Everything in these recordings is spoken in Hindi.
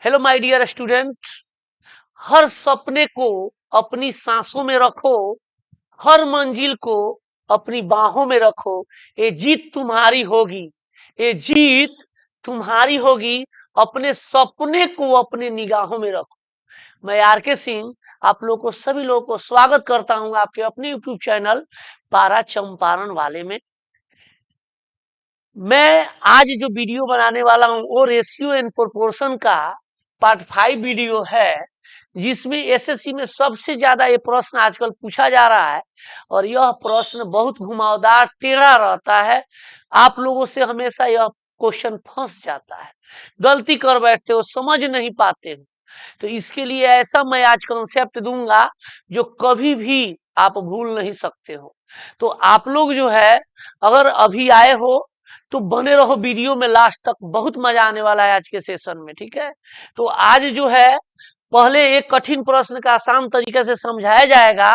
Hello my dear student. हर सपने को अपनी सांसों में रखो, हर मंजिल को अपनी बाहों में रखो। ये जीत तुम्हारी होगी, ये जीत तुम्हारी होगी। अपने सपने को अपने निगाहों में रखो। मैं आर के सिंह आप लोग को सभी लोगों को स्वागत करता हूं आपके अपने यूट्यूब चैनल पारा चंपारण वाले में। मैं आज जो वीडियो बनाने वाला हूं वो रेशियो एंड प्रोपोर्शन का पार्ट 5 वीडियो है, जिसमें एसएससी में सबसे ज्यादा ये प्रश्न आजकल पूछा जा रहा है और यह प्रश्न बहुत घुमावदार टेढ़ा रहता है। आप लोगों से हमेशा यह क्वेश्चन फंस जाता है, गलती कर बैठते हो, समझ नहीं पाते हो। तो इसके लिए ऐसा मैं आज कंसेप्ट दूंगा जो कभी भी आप भूल नहीं सकते हो। तो आप लोग जो है अगर अभी आए हो तो बने रहो वीडियो में लास्ट तक, बहुत मजा आने वाला है आज के सेशन में। ठीक है, तो आज जो है पहले एक कठिन प्रश्न का आसान तरीके से समझाया जाएगा।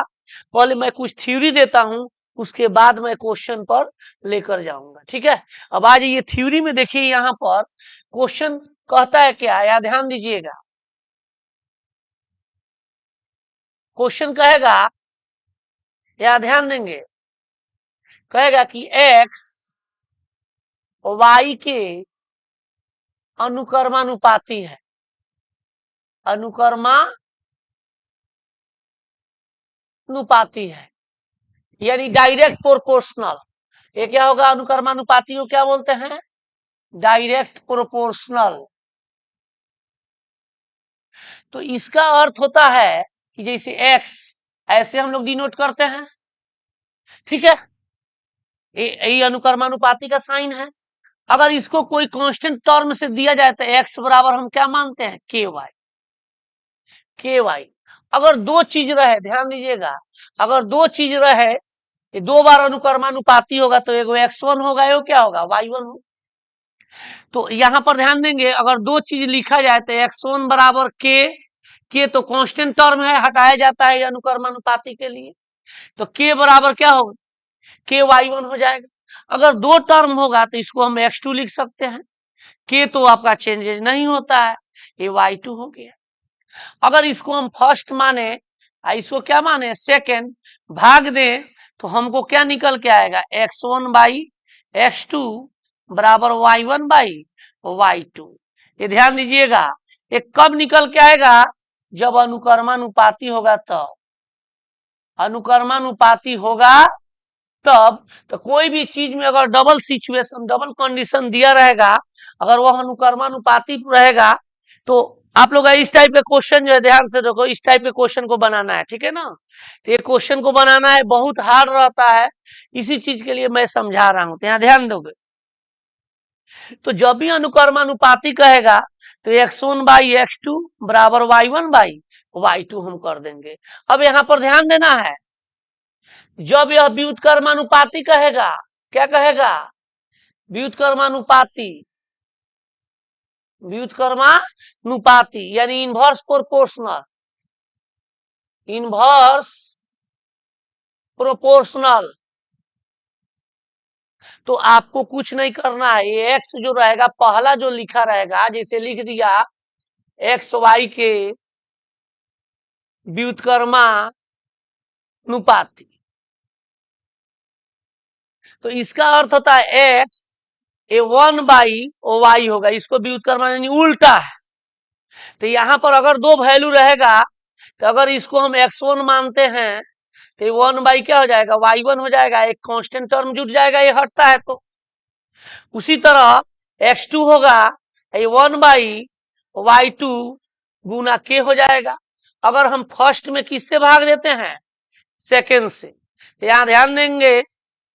पहले मैं कुछ थ्योरी देता हूं, उसके बाद मैं क्वेश्चन पर लेकर जाऊंगा। ठीक है, अब आज ये थ्योरी में देखिए, यहाँ पर क्वेश्चन कहता है क्या, या ध्यान दीजिएगा। क्वेश्चन कहेगा, या ध्यान देंगे, कहेगा कि x y के अनुकर्मानुपाती है। अनुकर्मानुपाती है यानी डायरेक्ट प्रोपोर्शनल। ये क्या होगा, अनुकर्मानुपाती को क्या बोलते हैं, डायरेक्ट प्रोपोर्शनल। तो इसका अर्थ होता है कि जैसे x ऐसे हम लोग डिनोट करते हैं। ठीक है, ये अनुकर्मानुपाती का साइन है। अगर इसको कोई कांस्टेंट टर्म से दिया जाए तो x बराबर हम क्या मानते हैं, के वाई। अगर दो चीज रहे, ध्यान दीजिएगा, अगर दो चीज रहे, ये दो बार अनुकर्मानुपाती होगा तो एक x1 होगा, ये क्या होगा, y1 होगा। तो यहां पर ध्यान देंगे, अगर दो चीज लिखा जाए तो x1 बराबर के तो कांस्टेंट टर्म है, हटाया जाता है अनुकर्मानुपाती के लिए, तो के बराबर क्या होगा, के y1 हो जाएगा। अगर दो टर्म होगा तो इसको हम x2 लिख सकते हैं, के तो आपका चेंजेज नहीं होता है, ये y2 हो गया। अगर इसको हम फर्स्ट माने, इसको क्या माने, सेकेंड, भाग दें तो हमको क्या निकल के आएगा, x1 बाई x2 बराबर y1 बाई y2। ये ध्यान दीजिएगा, ये कब निकल के आएगा, जब अनुकर्मानुपाती होगा तब। अनुकर्मानुपाती होगा तब। तो कोई भी चीज में अगर डबल सिचुएशन, डबल कंडीशन दिया रहेगा, अगर वह अनुकर्मानुपाती रहेगा, तो आप लोग इस टाइप के क्वेश्चन जो है ध्यान से देखो, इस टाइप के क्वेश्चन को बनाना है। ठीक है ना, तो ये क्वेश्चन को बनाना है, बहुत हार्ड रहता है, इसी चीज के लिए मैं समझा रहा हूं, तो यहाँ ध्यान दोगे। तो जब भी अनुकर्मानुपाती कहेगा तो x1 बाई x2 बराबर y1 बाई y2 हम कर देंगे। अब यहाँ पर ध्यान देना है, जब यह व्युत्क्रमानुपाती कहेगा, क्या कहेगा, व्युत्क्रमानुपाती, व्युत्क्रमानुपाती यानी इनवर्स प्रोपोर्शनल, इनवर्स प्रोपोर्शनल। तो आपको कुछ नहीं करना है, ये x जो रहेगा पहला जो लिखा रहेगा, जैसे लिख दिया एक्स वाई के व्युत्क्रमानुपाती, तो इसका अर्थ होता है x ए 1 बाई वाई होगा, इसको व्युत्क्रम यानी उल्टा है। तो यहां पर अगर दो वैल्यू रहेगा, तो अगर इसको हम x1 मानते हैं तो 1 बाई क्या हो जाएगा, y1 हो जाएगा, एक कांस्टेंट टर्म जुट जाएगा, ये हटता है। तो उसी तरह x2 होगा 1 बाई y2 गुना के हो जाएगा। अगर हम फर्स्ट में किससे भाग देते हैं, सेकेंड से, तो यहां ध्यान देंगे,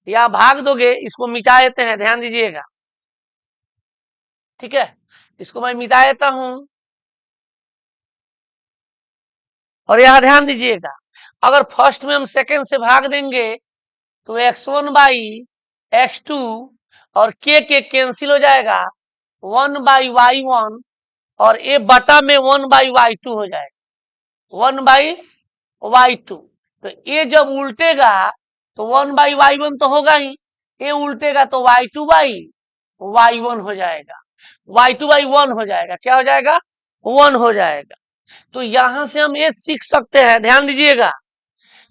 या भाग दोगे, इसको मिटा देते हैं, ध्यान दीजिएगा। ठीक है, इसको मैं मिटा देता हूं, और यहां ध्यान दीजिएगा, अगर फर्स्ट में हम सेकेंड से भाग देंगे तो x1 बाई x2 और के कैंसिल हो जाएगा, 1 बाई y1 और ए बटा में 1 बाई y2 हो जाएगा, 1 बाई y2। तो ये जब उल्टेगा तो 1 बाई y1 तो होगा ही, ये उल्टेगा तो y2 बाई y1 हो जाएगा, y2 बाई 1 हो जाएगा, क्या हो जाएगा, 1 हो जाएगा। तो यहां से हम ये सीख सकते हैं, ध्यान दीजिएगा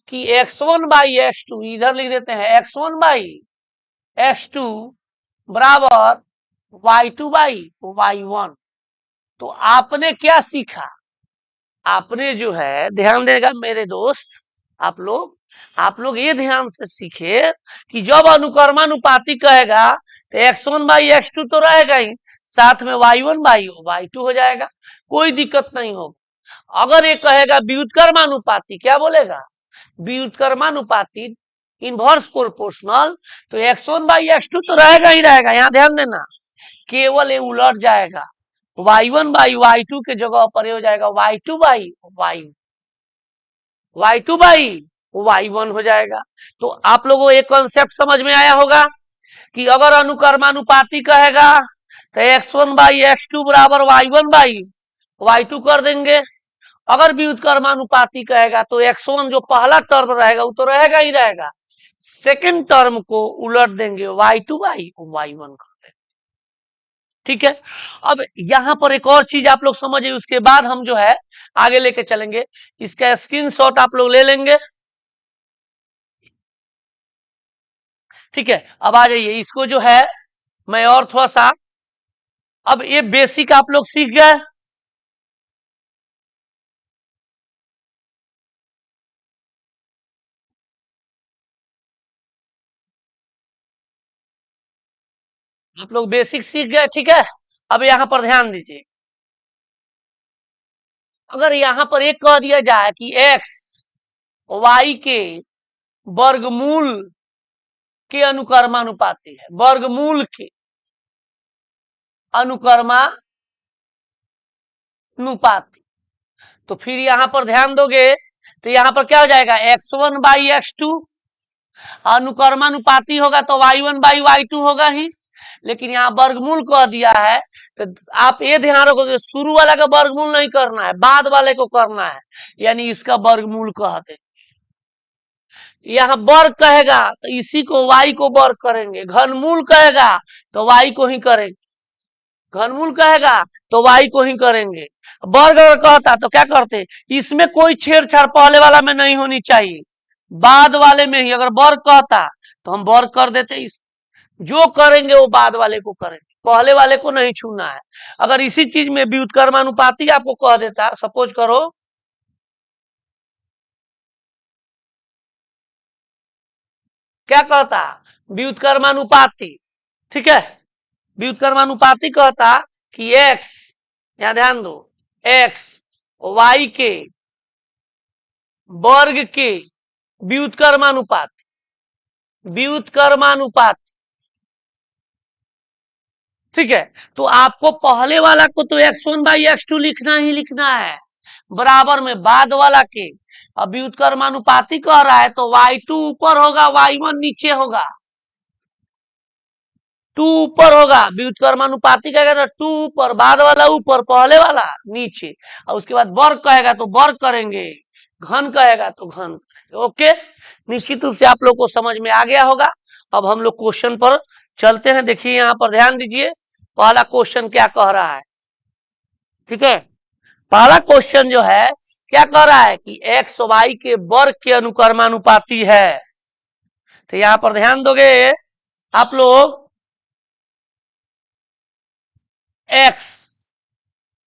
कि x1 बाई x2 इधर लिख देते हैं, x1 बाई x2 बराबर y2 बाई y1। तो आपने क्या सीखा, आपने जो है ध्यान देगा मेरे दोस्त, आप लोग ये ध्यान से सीखे कि जब अनुकर्मानुपाती कहेगा तो x1 बाई x2 तो रहेगा ही, साथ में y1 बाई y2 हो जाएगा, कोई दिक्कत नहीं होगा। अगर ये कहेगा व्युत्क्रमानुपाती, क्या बोलेगा, व्युत्क्रमानुपाती इनवर्स प्रोपोर्शनल, तो x1 बाई x2 तो रहेगा ही रहेगा। यहां ध्यान देना, केवल ये उलट जाएगा, y1 बाई y2 के जगह पर ये हो जाएगा y2 by y2 by y1 हो जाएगा। तो आप लोगों को एक कॉन्सेप्ट समझ में आया होगा कि अगर अनुकर्मानुपाती कहेगा तो x1 बाई x2 बराबर y1 बाई y2 कर देंगे। अगर व्युत्क्रमानुपाती कहेगा तो x1 जो पहला टर्म रहेगा वो तो रहेगा ही रहेगा, सेकंड टर्म को उलट देंगे, y2 बाई y1 कर देंगे। ठीक है, अब यहां पर एक और चीज आप लोग समझिए, उसके बाद हम जो है आगे लेके चलेंगे। इसका स्क्रीनशॉट आप लोग ले लेंगे। ठीक है, अब आ जाइए, इसको जो है मैं और थोड़ा सा, अब ये बेसिक आप लोग सीख गए। आप लोग बेसिक सीख गए, ठीक है। अब यहां पर ध्यान दीजिए, अगर यहां पर एक कह दिया जाए कि x y के वर्गमूल के अनुकर्मानुपाती है, वर्गमूल के अनुकर्मानुपाती, तो फिर यहां पर ध्यान दोगे तो यहां पर क्या हो जाएगा, x1 बाई x2 अनुकर्मानुपाती होगा तो y1 बाई y2 होगा ही, लेकिन यहाँ वर्गमूल कह दिया है तो आप ये ध्यान रखोगे शुरू वाला का वर्गमूल नहीं करना है, बाद वाले को करना है, यानी इसका वर्गमूल कहते। यहाँ वर्ग कहेगा तो इसी को y को वर्ग करेंगे, घनमूल कहेगा तो y को ही करेंगे, घनमूल कहेगा तो y को ही करेंगे। वर्ग अगर कहता तो क्या करते, इसमें कोई छेड़छाड़ पहले वाला में नहीं होनी चाहिए, बाद वाले में ही। अगर वर्ग कहता तो हम वर्ग कर देते, इस जो करेंगे वो बाद वाले को करेंगे, पहले वाले को नहीं छूना है। अगर इसी चीज में व्युत्क्रमानुपाती आपको कह देता, सपोज करो क्या कहता, व्युत्क्रमानुपाती, ठीक है, व्युत्क्रमानुपाती कहता कि x, यहां ध्यान दो, x y के वर्ग के व्युत्क्रमानुपात, व्युत्क्रमानुपात, ठीक है। तो आपको पहले वाला को तो x1 बाई x2 लिखना ही लिखना है, बराबर में बाद वाला के। अब व्युत्क्रमानुपाती कह रहा है तो y2 ऊपर होगा, y1 नीचे होगा, 2 ऊपर होगा, व्युत्क्रमानुपाती कहेगा तो 2 ऊपर, बाद वाला ऊपर, पहले वाला नीचे, और उसके बाद वर्ग कहेगा तो वर्ग करेंगे, घन कहेगा तो घन। ओके, निश्चित रूप से आप लोग को समझ में आ गया होगा। अब हम लोग क्वेश्चन पर चलते हैं। देखिए यहां पर ध्यान दीजिए, पहला क्वेश्चन क्या कह रहा है, ठीक है। पहला क्वेश्चन जो है क्या कह रहा है कि एक्स वाई के वर्ग के अनुकर्मानुपाती है। तो यहां पर ध्यान दोगे आप लोग, एक्स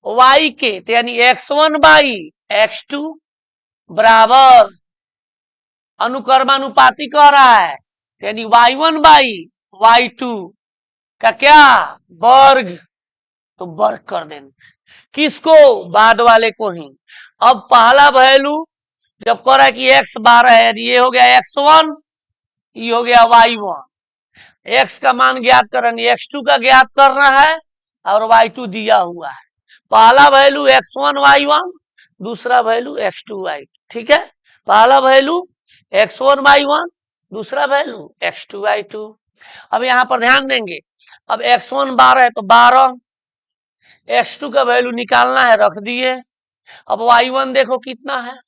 वाई के तो यानी x1 बाई x2 बराबर अनुकर्मानुपाती कह रहा है, यानी y1 बाई y2 का क्या वर्ग, तो वर्ग कर देना, किसको, बाद वाले को ही। अब पहला वैल्यू जब कह रहा है कि x 12 है, ये हो गया x1, ये हो गया y1, x का मान ज्ञात करना, x2 का ज्ञात करना है और y2 दिया हुआ है। पहला वैल्यू x1 y1, दूसरा वैल्यू x2 y2, ठीक है। पहला वैल्यू x1 y1, दूसरा वैल्यू x2 y2। अब यहां पर ध्यान देंगे, अब x1 12 है तो 12, x2 का वैल्यू निकालना है, रख दिए। अब y1 देखो कितना है,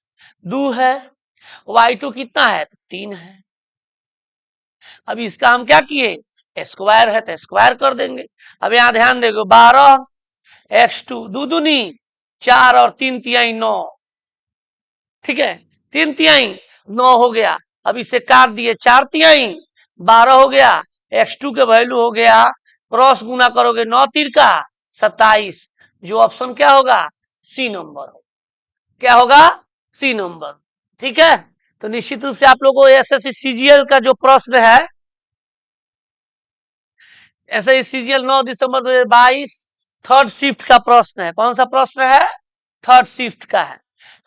2 है, y2 कितना है, 3 है। अब इसका हम क्या किए, स्क्वायर है तो स्क्वायर कर देंगे। अब यहां ध्यान देखो, 12 x2 दो दूनी 4 और 3 तिहाई 9, ठीक है, 3 तिहाई 9 हो गया। अब इसे काट दिए, 4 तिहाई 12 हो गया। x2 के वैल्यू हो गया, क्रॉस गुना करोगे 9 तिरका 27, जो ऑप्शन क्या होगा, सी नंबर हो, क्या होगा, सी नंबर। ठीक है, तो निश्चित रूप से आप लोगों को एसएससी सीजीएल का जो प्रश्न है, ऐसे ही सीजीएल 9 दिसंबर 2022 थर्ड शिफ्ट का प्रश्न है। कौन सा प्रश्न है, थर्ड शिफ्ट का है।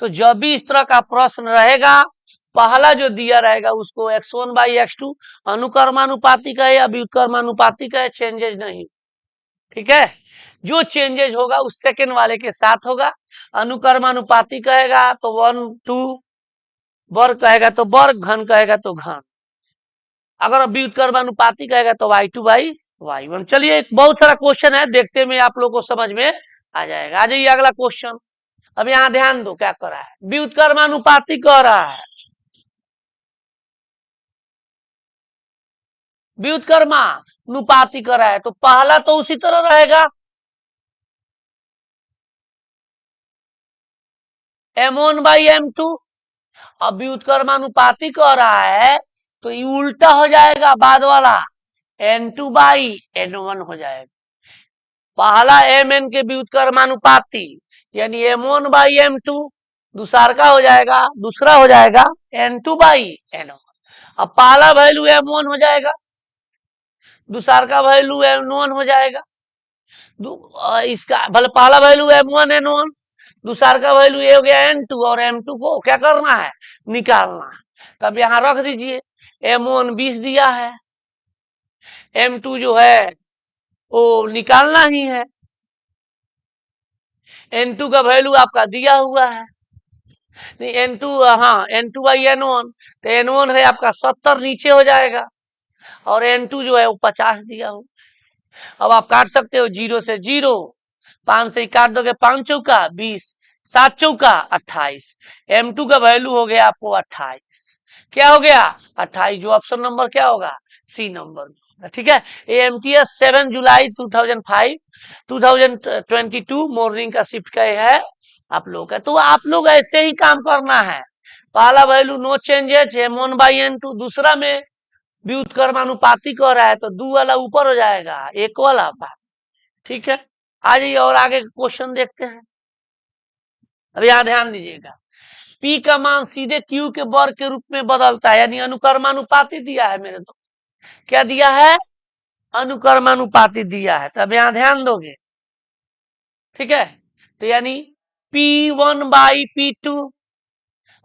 तो जब भी इस तरह का प्रश्न रहेगा, पहला जो दिया रहेगा उसको x1 बाई x2 अनुक्रमानुपाती है या व्युत्क्रमानुपाती है, चेंजेज नहीं, ठीक है। जो चेंजेज होगा उस सेकेंड वाले के साथ होगा। अनुक्रमानुपाती कहेगा तो 1 2, वर्ग कहेगा तो वर्ग, घन कहेगा तो घन। अगर व्युत्क्रमानुपाती कहेगा तो y2/y1। चलिए, एक बहुत सारा क्वेश्चन है, देखते में आप लोग को समझ में आ जाएगा। आ जाइए अगला क्वेश्चन। अब यहाँ ध्यान दो क्या कर रहा है, व्युत्क्रमानुपाती कह रहा है, व्युत्क्रमानुपाती कर रहा है, तो पहला तो उसी तरह रहेगा, m1/m2। अब व्युत्क्रमानुपाती कह रहा है तो ये उल्टा हो जाएगा, बाद वाला n2/n1 हो जाएगा। पहला mn के व्युत्क्रमानुपाती यानी m1/m2, दूसरा का हो जाएगा, दूसरा हो जाएगा n2/n1। अब पहला वैल्यू m1 हो जाएगा, दूसरा का वैल्यू m1 हो जाएगा। इसका भले पहला वैल्यू m1 n1, दूसरा का वैल्यू ये हो गया n2, और m2 को क्या करना है, निकालना है। तब यहां रख दीजिए, m1 20 दिया है, m2 जो है वो निकालना ही है, n2 का वैल्यू आपका दिया हुआ है, नहीं n2, हाँ n2/n1, तो n1 है आपका 70, नीचे हो जाएगा, और n2 जो है वो 50 दिया हो। अब आप काट सकते हो, 0 से 0, 5 से काट दोगे, 5 चौका 20, 7 चौका 28, m2 का वैल्यू हो गया आपको 28, क्या हो गया 28, जो ऑप्शन नंबर क्या होगा, सी नंबर। ठीक है, AMTS 7 जुलाई 2005 2022 मॉर्निंग का शिफ्ट का है आप लोग का। तो आप लोग ऐसे ही काम करना है, पहला वैल्यू नो चेंजेज m1/n2, दूसरा में व्युत्क्रमानुपाती कह रहा है तो 2 वाला ऊपर हो जाएगा, 1 वाला बाहर। ठीक है, आ जाइए और आगे क्वेश्चन देखते हैं। अब यहाँ ध्यान दीजिएगा, P का मान सीधे Q के वर्ग के रूप में बदलता है, यानी अनुक्रमानुपाती दिया है मेरे तो, क्या दिया है, अनुक्रमानुपाती दिया है। तब यहाँ ध्यान दोगे, ठीक है, तो यानी P1/P2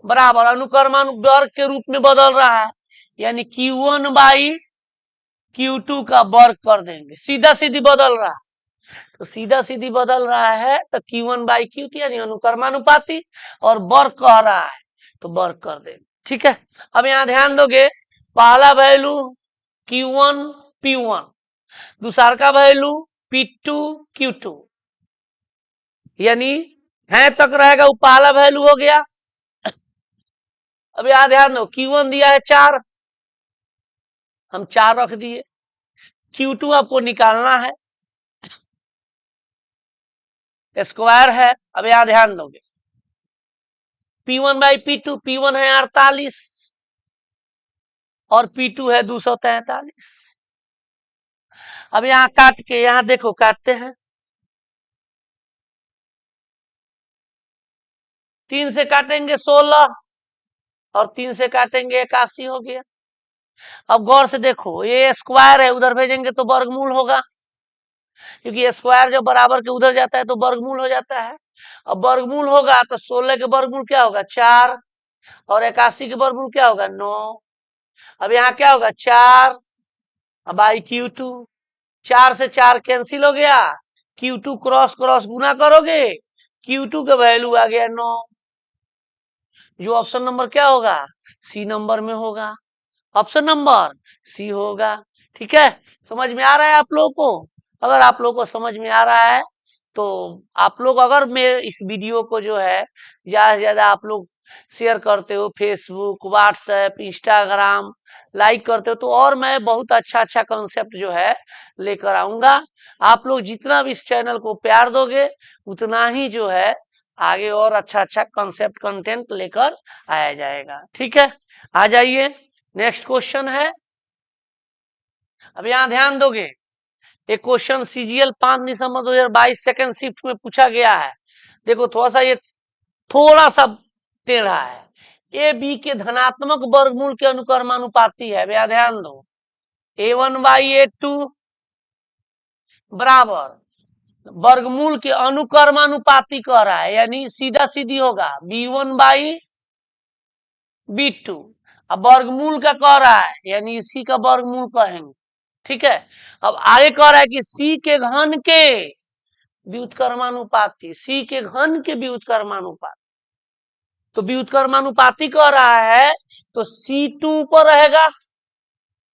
बराबर अनुक्रमानु वर्ग के रूप में बदल रहा है, यानी Q1/Q2 का वर्ग कर देंगे, सीधा सीधी बदल रहा है। तो सीधा सीधी बदल रहा है तो Q1/Q2 यानी अनुक्रमानुपाती, और वर्ग कह रहा है तो वर्ग कर देंगे। ठीक है, अब यहाँ ध्यान दोगे, पहला वैल्यू Q1 P1, दूसरा का वैल्यू P2 Q2, यानी है तक रहेगा, वो पहला वैल्यू हो गया। अब यहाँ ध्यान दो, Q1 दिया है 4, हम 4 रख दिए, Q2 आपको निकालना है, स्क्वायर है। अब यहाँ ध्यान दोगे, P1/P2, P1 है 48 और P2 है 243। अब यहाँ काट के, यहाँ देखो काटते हैं, 3 से काटेंगे 16 और 3 से काटेंगे 81 हो गया। अब गौर से देखो, ये स्क्वायर है, उधर भेजेंगे तो वर्गमूल होगा, क्योंकि स्क्वायर जब बराबर के उधर जाता है तो वर्गमूल हो जाता है। अब वर्गमूल होगा तो 16 के वर्गमूल क्या होगा, 4, और 81 के वर्गमूल क्या होगा, 9। अब यहाँ क्या होगा, 4 बाई Q2, 4 से 4 कैंसिल हो गया, Q2 क्रॉस क्रॉस गुना करोगे, Q2 का वैल्यू आ गया 9, जो ऑप्शन नंबर क्या होगा, सी नंबर में होगा, ऑप्शन नंबर सी होगा। ठीक है, समझ में आ रहा है आप लोगों को? अगर आप लोगों को समझ में आ रहा है तो आप लोग, अगर मैं इस वीडियो को जो है ज्यादा से ज्यादा आप लोग शेयर करते हो, फेसबुक, व्हाट्सएप, इंस्टाग्राम लाइक करते हो, तो और मैं बहुत अच्छा अच्छा कंसेप्ट जो है लेकर आऊंगा। आप लोग जितना भी इस चैनल को प्यार दोगे उतना ही जो है आगे और अच्छा अच्छा कंसेप्ट कंटेंट लेकर आया जाएगा। ठीक है, आ जाइए, नेक्स्ट क्वेश्चन है। अब यहां ध्यान दोगे, एक क्वेश्चन सीजीएल 5 दिसंबर 2022 सेकंड शिफ्ट में पूछा गया है। देखो थोड़ा सा ये थोड़ा सा टेढ़ा है। ए बी के धनात्मक वर्गमूल के अनुक्रमानुपाती है, भैया ध्यान दो। A1/A2 बराबर वर्गमूल के अनुक्रमानुपाती कह रहा है, यानी सीधा सीधी होगा B1/B2। अब वर्गमूल का कह रहा है, यानी इसी का वर्गमूल कहेंगे। ठीक है, अब आगे कह रहा है कि C के घन के व्युत्क्रमानुपाती, C के घन के व्युत्क्रमानुपाती। तो व्युत्क्रमानुपाती कह रहा है, तो C2 ऊपर रहेगा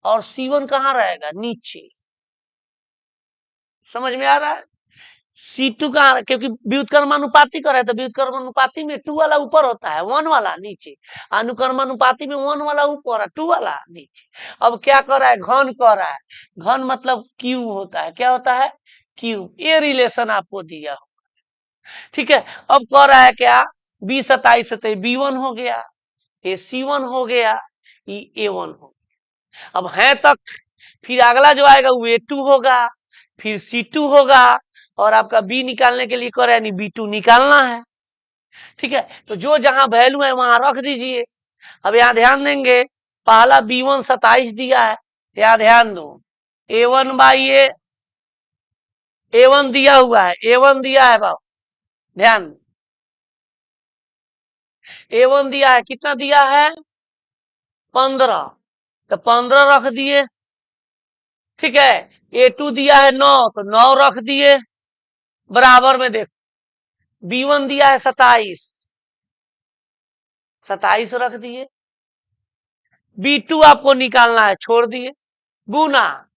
और C1 कहां रहेगा, नीचे। समझ में आ रहा है? C2 कहां, क्योंकि व्युत्क्रमानुपाती कर रहा है, तो व्युत्क्रमानुपाती में 2 वाला ऊपर होता है, 1 वाला नीचे। अनुक्रमानुपाती में 1 वाला ऊपर है, 2 वाला नीचे। अब क्या कर रहा है, घन कर रहा है। घन मतलब क्यूब होता है, क्या होता है, क्यूब। ये रिलेशन आपको दिया हो। ठीक है, अब कह रहा है क्या, B27 है, B1 हो गया, ये C1 हो गया, ये A1 हो गया। अब है तक, फिर अगला जो आएगा वो A2 होगा, फिर C2 होगा, और आपका B निकालने के लिए कह रहा है, यानी B2 निकालना है। ठीक है, तो जो जहां वैल्यू है वहां रख दीजिए। अब यहां ध्यान देंगे, पहला B1 27 दिया है, यहां ध्यान दो, A1 दिया हुआ है, A1 दिया है बाबू, ध्यान, A1 दिया है, कितना दिया है, 15, तो 15 रख दिए। ठीक है, A2 दिया है 9, तो 9 रख दिए। बराबर में देखो, B1 दिया है 27, 27 रख दिए। B2 आपको निकालना है, छोड़ दिए, गुना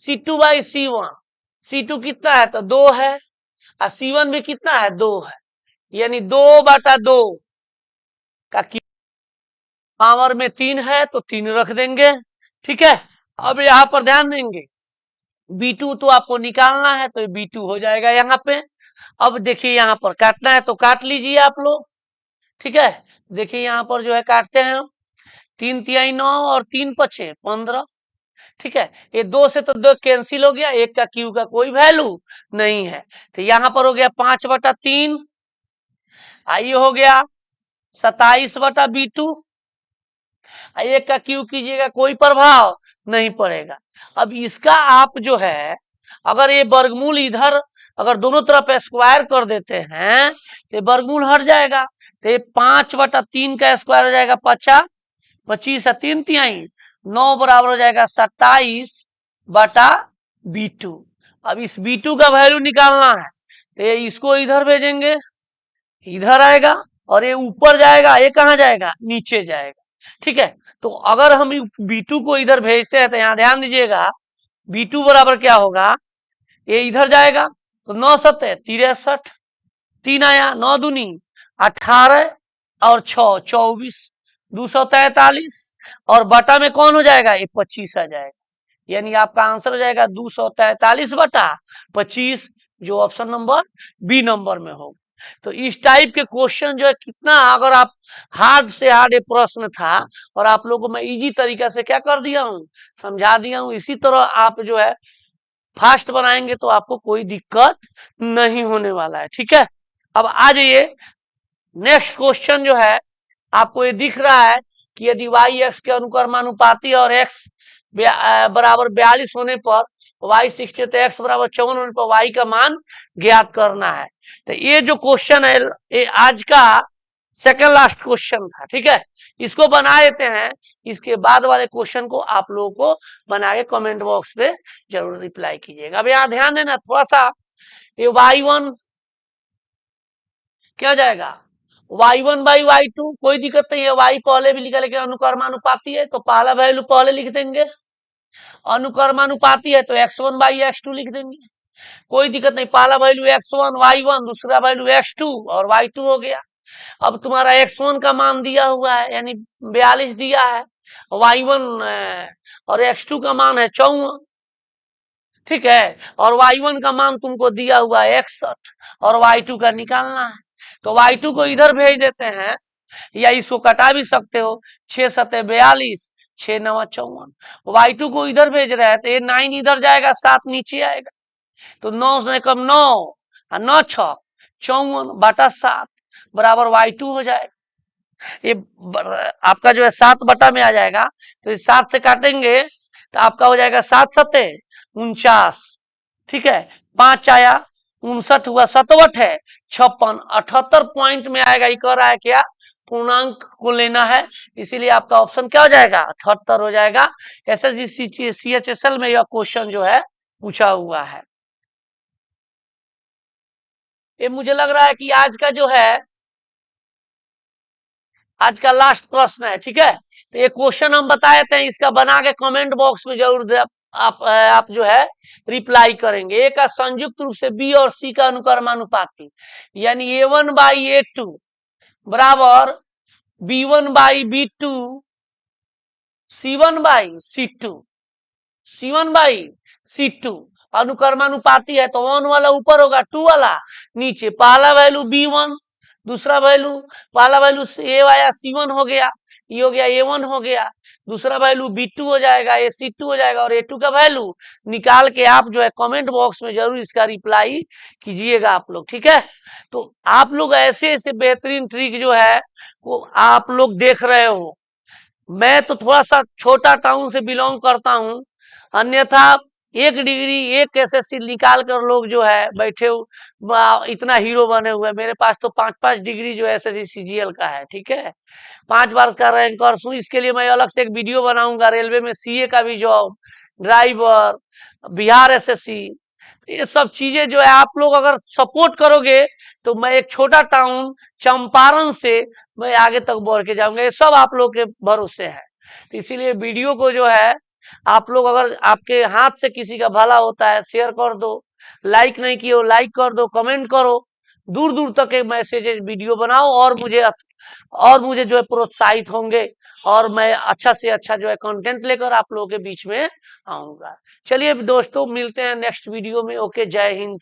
C2/C1। C2 कितना है, तो 2 है, और C1 भी कितना है, 2 है, यानी 2/2 का पावर में 3 है, तो 3 रख देंगे। ठीक है, अब यहां पर ध्यान देंगे, B2 तो आपको निकालना है, तो B2 हो जाएगा यहाँ पे। अब देखिए यहाँ पर काटना है, तो काट लीजिए आप लोग। ठीक है, देखिए यहाँ पर जो है काटते हैं हम, 3×3 9 और 3×5 15। ठीक है, ये 2 से तो 2 कैंसिल हो गया, 1 का क्यू का कोई वैल्यू नहीं है, तो यहाँ पर हो गया 5/3। आइए हो गया 27/B2, 1 का क्यू कीजिएगा, कोई प्रभाव नहीं पड़ेगा। अब इसका आप जो है, अगर ये वर्गमूल इधर अगर दोनों तरफ स्क्वायर कर देते हैं, तो वर्गमूल हट जाएगा, तो 5/3 का स्क्वायर हो जाएगा 50, 25 और 3×3 9 बराबर हो जाएगा 27/B2। अब इस B2 का वैल्यू निकालना है, तो ये इसको इधर भेजेंगे, इधर आएगा, और ये ऊपर जाएगा, ये कहां जाएगा, नीचे जाएगा। ठीक है, तो अगर हम B2 को इधर भेजते हैं, तो यहां ध्यान दीजिएगा, B2 बराबर क्या होगा, ये इधर जाएगा, तो 9×7 63, 3 आया, 9×2 18, और 6 24, 243, और बटा में कौन हो जाएगा, ये 25 आ जाएगा, यानी आपका आंसर हो जाएगा 243/25, जो ऑप्शन नंबर बी नंबर में होगा। तो इस टाइप के क्वेश्चन जो है, कितना अगर आप हार्ड से हार्ड ये प्रश्न था, और आप लोगों को मैं इजी तरीका से क्या कर दिया हूं, समझा दिया हूं। इसी तरह आप जो है फास्ट बनाएंगे, तो आपको कोई दिक्कत नहीं होने वाला है। ठीक है, अब आ जाइए, नेक्स्ट क्वेश्चन जो है, आपको ये दिख रहा है कि यदि y x के अनुक्रमानुपाती और x बराबर 42 होने पर y 60, तो x बराबर 54 होने पर y का मान ज्ञात करना है। तो ये जो क्वेश्चन है, ये आज का सेकंड लास्ट क्वेश्चन था। ठीक है, इसको बना देते हैं, इसके बाद वाले क्वेश्चन को आप लोगों को बना के कमेंट बॉक्स पे जरूर रिप्लाई कीजिएगा। अब यहाँ ध्यान देना थोड़ा सा, ये y1 क्या जाएगा, y1/y2, कोई दिक्कत नहीं है, y पहले भी लिखा, लेकिन अनुक्रमानुपाती है, तो पहला वैल्यू पहले लिख देंगे। अनुक्रमानुपाती है, तो x1/x2 लिख देंगे, कोई दिक्कत नहीं, पहला वैल्यू x1 y1, दूसरा वैल्यू x2 और y2 हो गया। अब तुम्हारा x1 का मान दिया हुआ है, यानी 42 दिया है, y1 और x2 का मान है 54। ठीक है, और y1 का मान तुमको दिया हुआ है 61, और y2 का निकालना है। तो y2 को इधर भेज देते हैं, या इसको कटा भी सकते हो, 6 सते 42, 6 नवा 54। y2 को इधर भेज रहे हैं तो ये 9 इधर जाएगा, 7 नीचे आएगा, तो 9 से कम 9 और 9 6 54/7 बराबर y2 हो जाएगा। ये आपका जो है 7 बटा में आ जाएगा, तो इस 7 से काटेंगे तो आपका हो जाएगा 7 सते 49, ठीक है, 5 आया 59 हुआ, 7 है 56, 78 पॉइंट में आएगा। ये कह रहा है क्या, पूर्णांक को लेना है, इसीलिए आपका ऑप्शन क्या हो जाएगा, 78 हो जाएगा। SSG CHSL में यह क्वेश्चन जो है पूछा हुआ है। ये मुझे लग रहा है कि आज का जो है, आज का लास्ट प्रश्न है, ठीक है। तो ये क्वेश्चन हम बताए थे, इसका बना के कमेंट बॉक्स में जरूर दे, आप जो है रिप्लाई करेंगे। ए का संयुक्त रूप से बी और सी का अनुक्रमानुपाती, यानी A1/A2 बराबर B1/B2 C1/C2 C1/C2 अनुक्रमानुपाती है, तो 1 वाला ऊपर होगा, 2 वाला नीचे। पहला वैल्यू B1, दूसरा वैल्यू, पहला वैल्यू ए आया C1 हो गया, ये हो गया A1 हो गया, दूसरा वैल्यू B2 हो जाएगा, ये C2 हो जाएगा, और A2 का वैल्यू निकाल के आप जो है कमेंट बॉक्स में जरूर इसका रिप्लाई कीजिएगा आप लोग, ठीक है। तो आप लोग ऐसे ऐसे बेहतरीन ट्रिक जो है वो आप लोग देख रहे हो। मैं तो थोड़ा सा छोटा टाउन से बिलोंग करता हूँ, अन्यथा 1 डिग्री 1 SSC निकाल कर लोग जो है बैठे इतना हीरो बने हुए। मेरे पास तो 5-5 डिग्री जो है SSC CGL का है, ठीक है, 5 बार का रैंकर हूँ। इसके लिए मैं अलग से एक वीडियो बनाऊंगा, रेलवे में CA का भी जॉब, ड्राइवर, बिहार SSC, ये सब चीजें जो है आप लोग अगर सपोर्ट करोगे तो मैं एक छोटा टाउन चंपारण से मैं आगे तक बढ़ के जाऊंगा। ये सब आप लोग के भरोसे है। तो इसीलिए वीडियो को जो है आप लोग, अगर आपके हाथ से किसी का भला होता है, शेयर कर दो, लाइक नहीं किए हो लाइक कर दो, कमेंट करो, दूर दूर तक एक मैसेज वीडियो बनाओ, और मुझे जो है प्रोत्साहित होंगे, और मैं अच्छा से अच्छा जो है कंटेंट लेकर आप लोगों के बीच में आऊंगा। चलिए दोस्तों, मिलते हैं नेक्स्ट वीडियो में। ओके, जय हिंद।